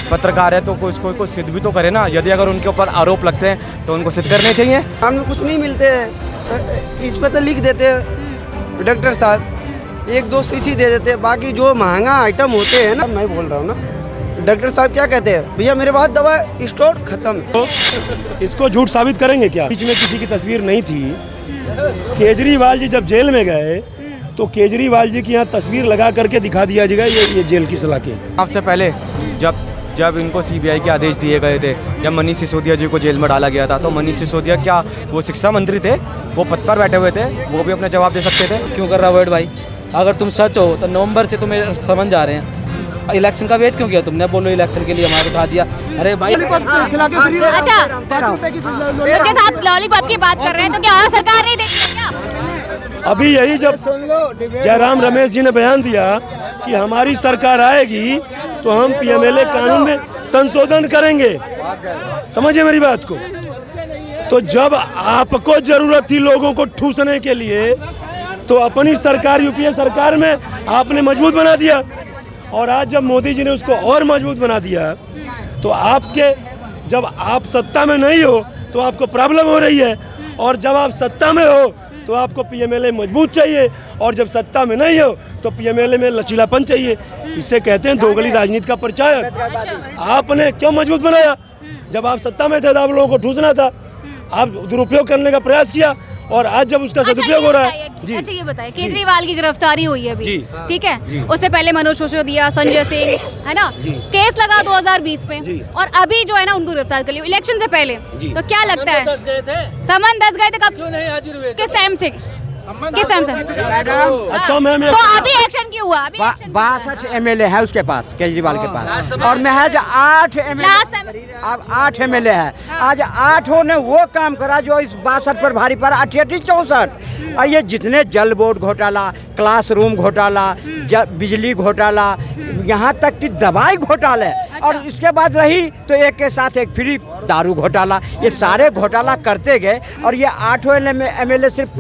पत्रकार है तो कोई सिद्ध भी तो करे ना। यदि अगर उनके ऊपर आरोप लगते हैं तो उनको सिद्ध करने चाहिए। हमें कुछ नहीं मिलते, इस पर तो लिख देते डॉक्टर साहब, 1-2 शीशी दे देते, बाकी जो महंगा आइटम होते हैं ना, मैं बोल रहा हूँ ना, डॉक्टर साहब क्या कहते हैं, भैया मेरे पास दवा स्टोर खत्म है। तो इसको झूठ साबित करेंगे क्या? बीच में किसी की तस्वीर नहीं थी। केजरीवाल जी जब जेल में गए तो केजरीवाल जी की यहाँ तस्वीर लगा करके दिखा दिया जाएगा ये जेल की सलाखें। आपसे पहले जब इनको सीबीआई के आदेश दिए गए थे, जब मनीष सिसोदिया जी को जेल में डाला गया था, तो मनीष सिसोदिया क्या वो शिक्षा मंत्री थे? वो पद पर बैठे हुए थे, वो भी अपना जवाब दे सकते थे। क्यों कर रहा वेट भाई? अगर तुम सच हो तो नवंबर से तुम्हें समझ आ रहे हैं, इलेक्शन का वेट क्यों किया तुमने? बोलो इलेक्शन के लिए हमारे उठा दिया। अरे भाई अच्छा, तो आप लॉलीपॉप की बात कर रहे हैं तो क्या और सरकार नहीं देखती क्या? अभी यही जब जयराम रमेश जी ने बयान दिया कि हमारी सरकार आएगी तो हम पीएमएलए कानून में संशोधन करेंगे, समझिए मेरी बात को। तो जब आपको जरूरत थी लोगों को ठूसने के लिए तो अपनी सरकार यूपीए सरकार में आपने मजबूत बना दिया, और आज जब मोदी जी ने उसको और मजबूत बना दिया तो जब आप सत्ता में नहीं हो तो आपको प्रॉब्लम हो रही है, और जब आप सत्ता में हो तो आपको पीएमएलए मजबूत चाहिए, और जब सत्ता में नहीं हो तो पीएमएलए में लचीलापन चाहिए। इसे कहते हैं दोगली राजनीति का प्रचार। आपने क्यों मजबूत बनाया? जब आप सत्ता में थे तो आप लोगों को ठूसना था, आप दुरुपयोग करने का प्रयास किया, और आज जब उसका सदुपयोग हो रहा है। अच्छा ये बताइए, केजरीवाल की गिरफ्तारी हुई है अभी, ठीक है, उससे पहले मनोज सिसोदिया, संजय सिंह, है ना, केस लगा 2020 में, और अभी जो है ना उनको गिरफ्तार कर लिया इलेक्शन से पहले। तो क्या लगता है समन 10 गए थे, कब क्यों नहीं हाजिर हुए? किस टाइम से? अच्छा मैम, तो अभी एक्शन क्यों हुआ? 62 एमएलए है उसके पास, केजरीवाल के पास, और महज 8 एमएलए है। आज 8 ने वो काम करा जो इस 62 पर भारी पड़ा, 68-64। और ये जितने जल बोर्ड घोटाला, क्लासरूम घोटाला, बिजली घोटाला, यहाँ तक कि दवाई घोटाला, और इसके बाद रही तो एक के साथ एक फ्री दारू घोटाला। ये सारे घोटाला करते गए, और ये 8 एमएलए सिर्फ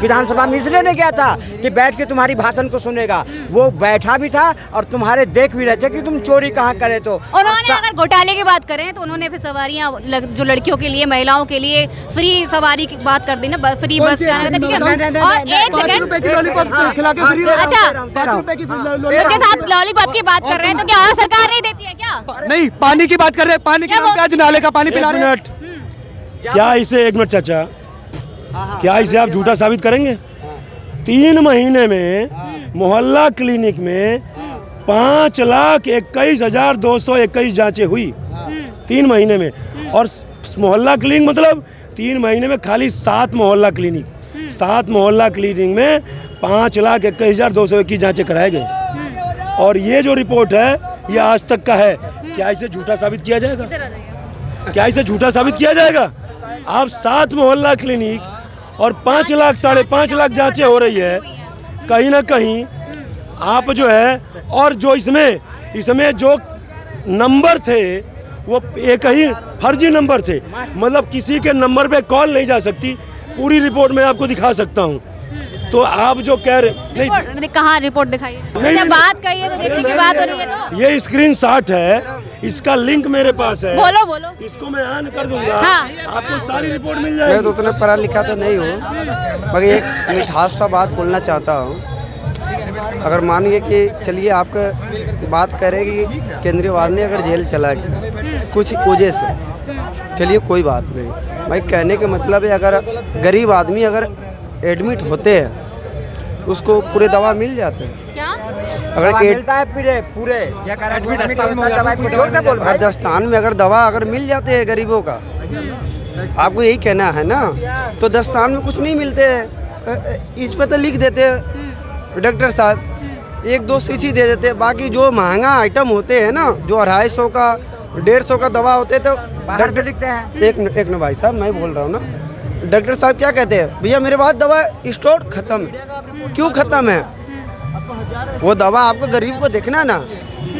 विधानसभा में इसलिए नहीं गया था कि बैठ के तुम्हारी भाषण को सुनेगा, वो बैठा भी था और तुम्हारे देख भी रहे थे कि तुम चोरी कहाँ करे। तो उन्होंने अगर घोटाले की बात करें तो उन्होंने फिर सवारियां जो लड़कियों के लिए, महिलाओं के लिए फ्री सवारी की बात कर दी ना, फ्री बस जाना था, ठीक है। और एक सेकंड, अच्छा आप लॉलीपॉप की बात कर रहे हैं तो क्या और सरकार नहीं देती है क्या? नहीं, पानी की बात कर रहे हैं, पानी की आज नाले का पानी पिला रहे हैं। क्या इसे, एक मिनट चाचा, क्या इसे आप झूठा साबित करेंगे? 3 महीने में मोहल्ला क्लिनिक में 5,21,221 जांचें हुई 3 महीने में। और मोहल्ला क्लिनिक मतलब 3 महीने में खाली 7 मोहल्ला क्लिनिक, 7 मोहल्ला क्लिनिक में 5,21,221 जांचें कराए गए। और ये जो रिपोर्ट है ये आज तक का है। क्या इसे झूठा साबित किया जाएगा? क्या इसे झूठा साबित किया जाएगा? आप 7 मोहल्ला क्लिनिक और 5 लाख 5.5 लाख जांचें हो रही है, कहीं ना कहीं आप जो है, और जो इसमें जो नंबर थे वो एक ही फर्जी नंबर थे, मतलब किसी के नंबर पे कॉल नहीं जा सकती। पूरी रिपोर्ट में आपको दिखा सकता हूँ। तो आप जो कह रहे नहीं, कहाँ रिपोर्ट दिखाइए? बात कही है तो देखने की बात हो रही है। तो ये स्क्रीनशॉट है, इसका लिंक मेरे पास है, बोलो इसको मैं ऑन कर दूंगा। हाँ। आपको सारी रिपोर्ट मिल जाएगी। मैं तो उतना पढ़ा लिखा तो नहीं हूँ, मगर एक मिठास सा बात बोलना चाहता हूँ। अगर मानिए कि चलिए आपका बात करें कि केजरीवाल ने अगर जेल चला गया कुछ वजह से, चलिए कोई बात नहीं, भाई कहने का मतलब है अगर गरीब आदमी अगर एडमिट होते हैं उसको पूरे दवा मिल जाते हैं। क्या? अगर मिलता है पूरे राजस्थान में अगर दवा अगर मिल जाते हैं गरीबों का, आपको यही कहना है ना? तो राजस्थान में कुछ नहीं मिलते हैं, इस पर तो लिख देते डॉक्टर साहब, 1-2 शीशी दे देते, बाकी जो महंगा आइटम होते हैं ना, जो 250 का 150 का दवा होते तो बाहर से लिखते हैं। एक मिनट भाई साहब, मैं बोल रहा हूँ ना, डॉक्टर साहब क्या कहते हैं, भैया मेरे पास दवा स्टोर खत्म है। क्यों खत्म है? वो दवा आपको गरीब को देखना ना,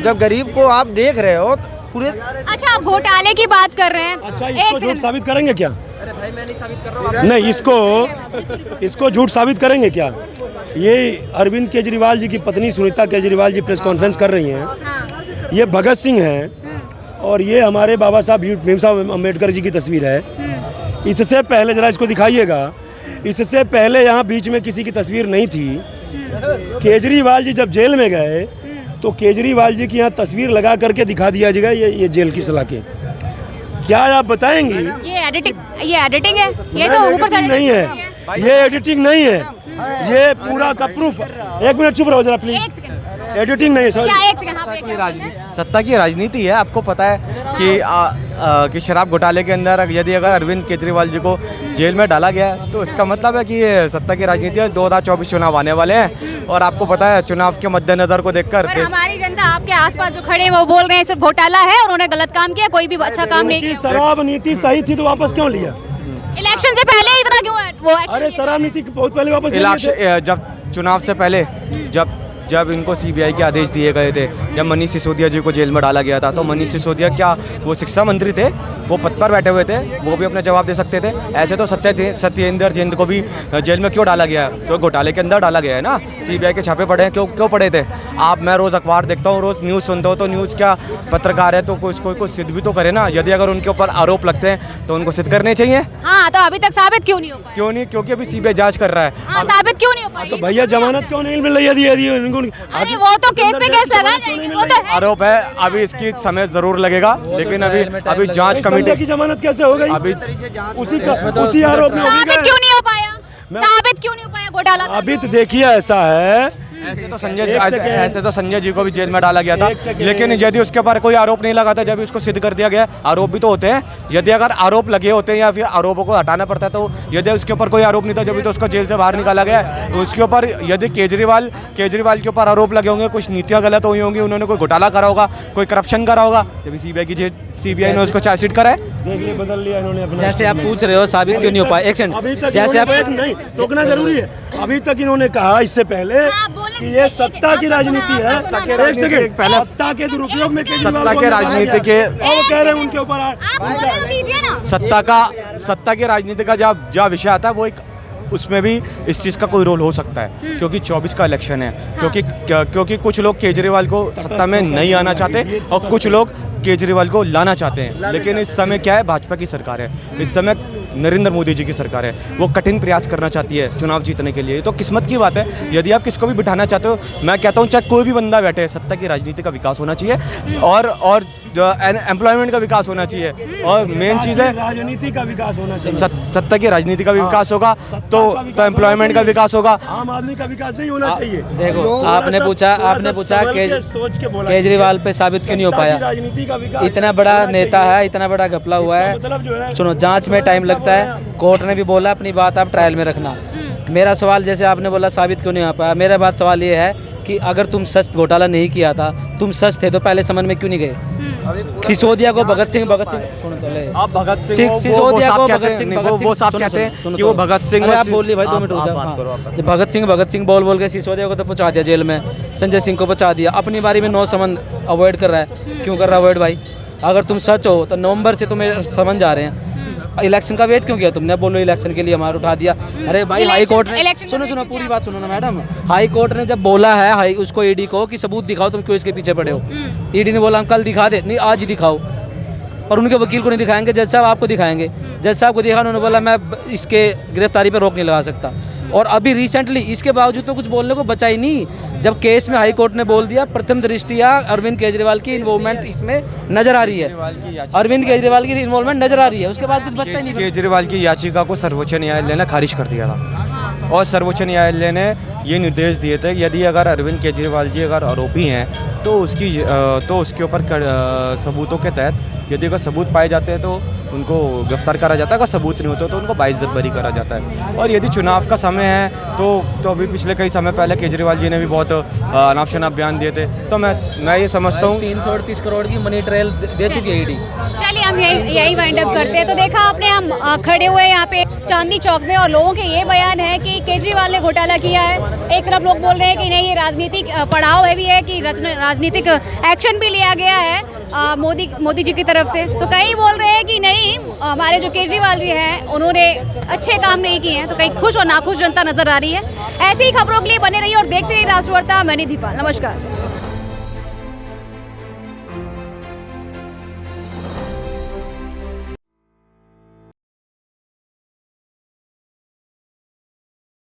जब गरीब को आप देख रहे हो तो पूरे। अच्छा आप घोटाले की बात कर रहे हैं। अच्छा इसको झूठ साबित करेंगे क्या? अरे भाई मैं नहीं साबित कर रहा हूँ। नहीं, इसको झूठ साबित करेंगे क्या? ये अरविंद केजरीवाल जी की पत्नी सुनीता केजरीवाल जी प्रेस कॉन्फ्रेंस कर रही हैं। ये भगत सिंह हैं, और ये हमारे बाबा साहब भीम साहब अम्बेडकर जी की तस्वीर है। इससे पहले जरा इसको दिखाइएगा, इससे पहले यहाँ बीच में किसी की तस्वीर नहीं थी। केजरीवाल जी जब जेल में गए तो केजरीवाल जी की यहाँ तस्वीर लगा करके दिखा दिया जाएगा ये जेल की सलाखें। क्या आप बताएंगे? ये एडिटिंग है, ये तो ऊपर से नहीं है, ये एडिटिंग नहीं है, ये पूरा का प्रूफ। एक मिनट चुप रहो जरा प्लीज। एक सेकंड, एडिटिंग नहीं, सॉरी। क्या एक सेकंड, हाँ भैया, सत्ता की राजनीति है। आपको पता है कि शराब घोटाले के अंदर यदि अगर अरविंद केजरीवाल जी को जेल में डाला गया है तो इसका मतलब है कि ये सत्ता की राजनीति है। 2024 चुनाव आने वाले हैं और आपको पता है चुनाव के मद्देनजर को देखकर पर हमारी जनता आपके आसपास जो खड़े हैं वो बोल रहे हैं सिर्फ घोटाला है और उन्होंने गलत काम किया, कोई भी अच्छा काम नहीं किया। शराब नीति सही थी तो वापस क्यों लिया? इलेक्शन से पहले इतना क्यों है वो? अरे शराब नीति बहुत पहले वापस ले लिए थे। जब चुनाव से पहले जब इनको सीबीआई के आदेश दिए गए थे, जब मनीष सिसोदिया जी को जेल में डाला गया था, तो मनीष सिसोदिया क्या वो शिक्षा मंत्री थे? वो पद पर बैठे हुए थे, वो भी अपना जवाब दे सकते थे। ऐसे तो सत्येंद्र जैन को भी जेल में क्यों डाला गया? तो घोटाले के अंदर डाला गया है ना। सीबीआई के छापे पड़े हैं, क्यों पड़े थे? मैं रोज़ अखबार देखता हूँ, रोज़ न्यूज़ सुनता हूँ, तो न्यूज़ क्या पत्रकार है तो कोई सिद्ध भी तो करे ना। यदि अगर उनके ऊपर आरोप लगते हैं तो उनको सिद्ध करने चाहिए। हाँ, तो अभी तक साबित क्यों नहीं हो पाया? क्यों नहीं? क्योंकि अभी सीबीआई जांच कर रहा है। हाँ, साबित क्यों नहीं हो पाया? तो भैया जमानत क्यों नहीं मिल रही है? अरे वो तो केस पे केस लगा जाएंगे, वो तो है। आरोप है, अभी इसकी समय जरूर लगेगा, लेकिन अभी जांच कमेटी की जमानत कैसे हो गई? अभी उसी आरोप में साबित क्यों नहीं हो पाया? साबित क्यों नहीं हो पाया घोटाला? अभी तो देखिए ऐसा है, ऐसे तो संजय जी को भी जेल में डाला गया था, लेकिन यदि उसके ऊपर कोई आरोप नहीं लगा था, जब उसको सिद्ध कर दिया गया। आरोप भी तो होते हैं, यदि अगर आरोप लगे होते हैं या फिर आरोपों को हटाना पड़ता है, तो यदि उसके ऊपर कोई आरोप नहीं था, जब तो उसको जेल से बाहर निकाला गया। उसके ऊपर यदि केजरीवाल के ऊपर आरोप लगे होंगे, कुछ नीतियाँ गलत हुई होंगी, उन्होंने कोई घोटाला करा होगा, कोई करप्शन करा होगा, जब सीबीआई ने उसको चार्जशीट करा है। बदल लिया इन्होंने अपना। जैसे आप पूछ रहे हो साबित क्यों नहीं हो पाया, एक सेकंड, जैसे आप नहीं रोकना जरूरी है। अभी तक इन्होंने कहा इससे पहले कि ये सत्ता की राजनीति है। एक सेकंड, पहले सत्ता के दुरुपयोग में सत्ता के राजनीति के वो कह रहे हैं उनके ऊपर सत्ता की राजनीति का जब विषय आता है, वो एक उसमें भी इस चीज़ का कोई रोल हो सकता है, क्योंकि 24 का इलेक्शन है। क्योंकि कुछ लोग केजरीवाल को सत्ता में नहीं आना चाहते और कुछ लोग केजरीवाल को लाना चाहते हैं। लेकिन इस समय क्या है, भाजपा की सरकार है, इस समय नरेंद्र मोदी जी की सरकार है, वो कठिन प्रयास करना चाहती है चुनाव जीतने के लिए। तो किस्मत की बात है, यदि आप किसको भी बिठाना चाहते हो, मैं कहता हूँ चाहे कोई भी बंदा बैठे, सत्ता की राजनीति का विकास होना चाहिए और एम्प्लॉयमेंट का विकास होना चाहिए, और मेन चीज़ है राजनीति का विकास होना चाहिए। सत्ता की राजनीति का भी विकास होगा तो एम्प्लॉयमेंट का विकास होगा। आम आदमी का विकास नहीं होना चाहिए। देखो, आपने पूछा केजरीवाल पे साबित क्यों नहीं हो पाया? राजनीति का विकास, इतना बड़ा नेता है, इतना बड़ा घपला हुआ है। मतलब जो है, सुनो, जांच में टाइम लगता है, कोर्ट ने भी बोला अपनी बात आप ट्रायल में रखना। मेरा सवाल, जैसे आपने बोला साबित क्यों नहीं हो पाया, मेरा बात सवाल ये है कि अगर तुम सच घोटाला नहीं किया था, तुम सच थे, तो पहले समन में क्यों नहीं गए? सिसोदिया को भगत सिंह आप भगत सिंह सिसोदिया को भगत सिंह वो साफ कहते हैं कि वो भगत सिंह। अरे आप बोलिए भाई, 2 मिनट रुक जाओ। भगत सिंह बोल के सिसोदिया को तो पहुंचा दिया जेल में, संजय सिंह को पहुंचा दिया, अपनी बारी में 9 समन अवॉइड कर रहा है। क्यों कर रहा है अवॉइड भाई? अगर तुम सच हो तो नवंबर से तुम्हें समन जा रहे हैं। इलेक्शन का वेट क्यों किया तुमने? बोलो इलेक्शन के लिए हमारा उठा दिया। अरे भाई, हाई कोर्ट ने, सुनो पूरी बात सुनो ना मैडम, हाई कोर्ट ने जब बोला है उसको ईडी को कि सबूत दिखाओ, तुम क्यों इसके पीछे पड़े हो? ईडी ने बोला हम कल दिखा दे, नहीं आज ही दिखाओ, और उनके वकील को नहीं दिखाएंगे, जज साहब आपको दिखाएंगे। जज साहब को दिखा, उन्होंने बोला मैं इसके गिरफ्तारी पर रोक नहीं लगा सकता। और अभी रिसेंटली इसके बावजूद तो कुछ बोलने को बचा ही नहीं। जब केस में हाई कोर्ट ने बोल दिया, प्रथम दृष्टिया अरविंद केजरीवाल की इन्वॉल्वमेंट इसमें नजर आ रही है, अरविंद केजरीवाल की इन्वॉल्वमेंट नजर आ रही है, उसके बाद कुछ बचता ही नहीं। केजरीवाल की याचिका को सर्वोच्च न्यायालय ने खारिज कर दिया था, और सर्वोच्च न्यायालय ने ये निर्देश दिए थे यदि अगर अरविंद केजरीवाल जी अगर आरोपी हैं तो उसके ऊपर सबूतों के तहत यदि अगर सबूत पाए जाते हैं तो उनको गिरफ्तार करा जाता है, अगर सबूत नहीं होते तो उनको बाइज्जत बरी करा जाता है। और यदि चुनाव का समय है तो अभी पिछले कई समय पहले केजरीवाल जी ने भी बहुत अनाप शनाप बयान दिए थे, तो मैं ये समझता हूँ 338 करोड़ की मनी ट्रायल दे चुकी है ईडी। चलिए हम यही वाइंड अप करते हैं। तो देखा आपने, हम खड़े हुए यहाँ पे चांदनी चौक में, और लोगों के ये बयान है कि केजरीवाल ने घोटाला किया है। एक तरफ लोग बोल रहे हैं कि नहीं, ये राजनीतिक पड़ाव है भी है कि राजनीतिक एक्शन भी लिया गया है मोदी जी की तरफ से। तो कई बोल रहे हैं कि नहीं, हमारे जो केजरीवाल जी हैं उन्होंने अच्छे काम नहीं किए हैं। तो कहीं खुश और नाखुश जनता नजर आ रही है। ऐसी ही खबरों के लिए बने रहिए और देखते रहिए राष्ट्रवार्ता। मैं निधि पाल, नमस्कार।